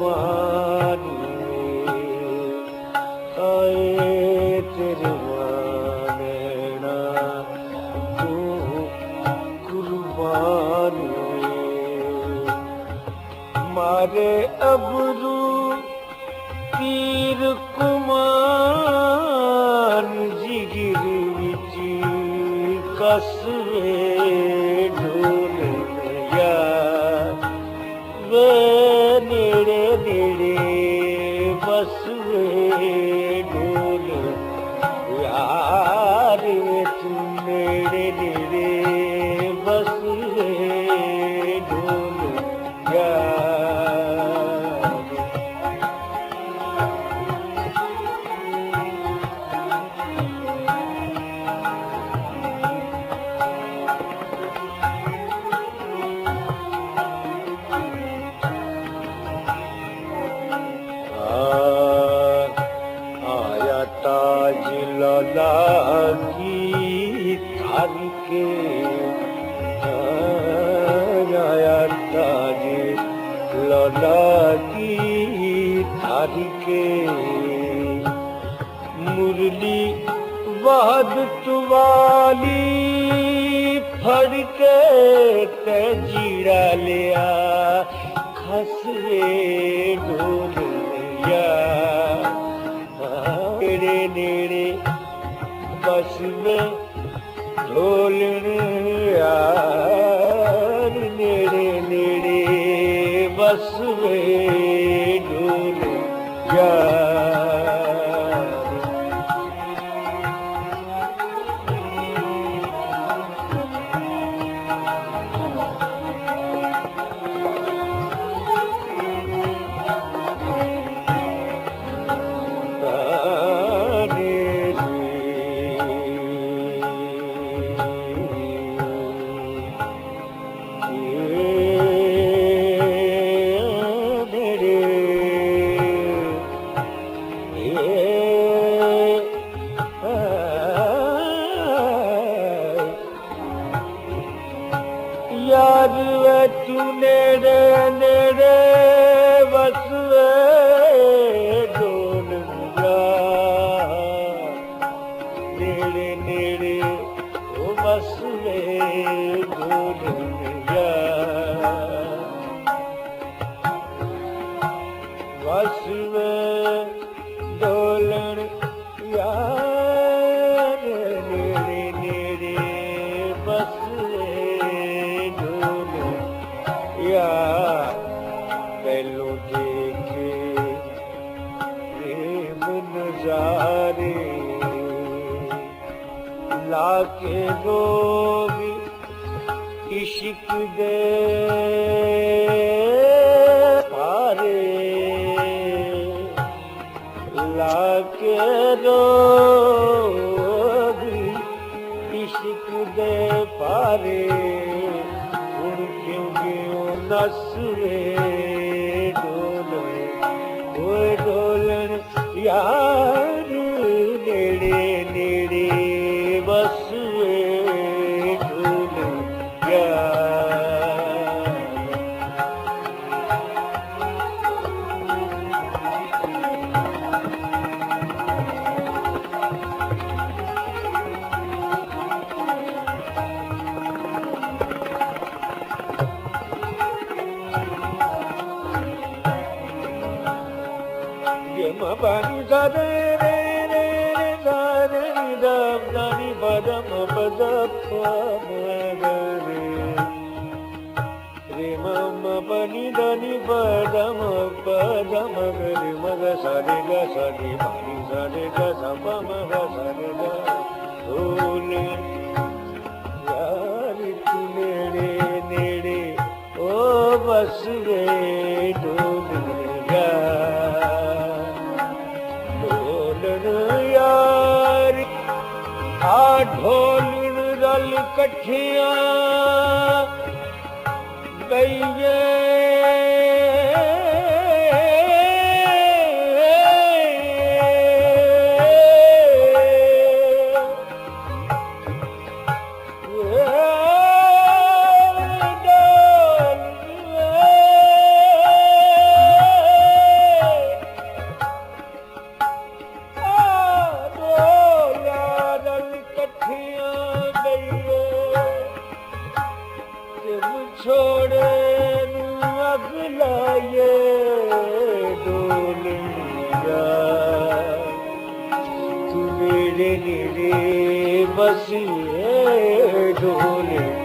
कुर्बान आए तेरे नैना तू कुर्बान मारे अबरू तीर कुमान जिगिर विच कसवे ढोल या वे नेड़े नेड़े बसवे ढोल यार तू नेड़े नेड़े बसवे ढोल यार आया ताज लौला की थार के आया ताज लौला की थार के मुरली वहदत वाली फड़ के ते जीरा लिया खसवे ढोल नेड़े नेड़े बस में ढोलन यार नेड़े नेड़े बस में ढोल यार यार वे तू नेड़े नेड़े बसवे ढोल नेड़े नेड़े ओ बसवे ढोल बसवे ढोलन यार नेड़े नेड़े बसवे पहलो देखे प्रेम नजारे लाके लोग इश्क दे पारे लाके लोग इश्क दे पारे नसवे ढोलन यार नेड़े नेड़े बसवे ढोल यार Bani da re re re da re da da ni ba da ma ba da pa ma da re re ma ma ba ni da ni ba da ma ba da ma ga re ma ga sa re ga sa re ma ni sa re ga sa pa ma ga sa re ga ढोल यार तू नेड़े नेड़े ओ बसवे ढोल यार आ ढोल रल कठिया बइये बसिए ढोले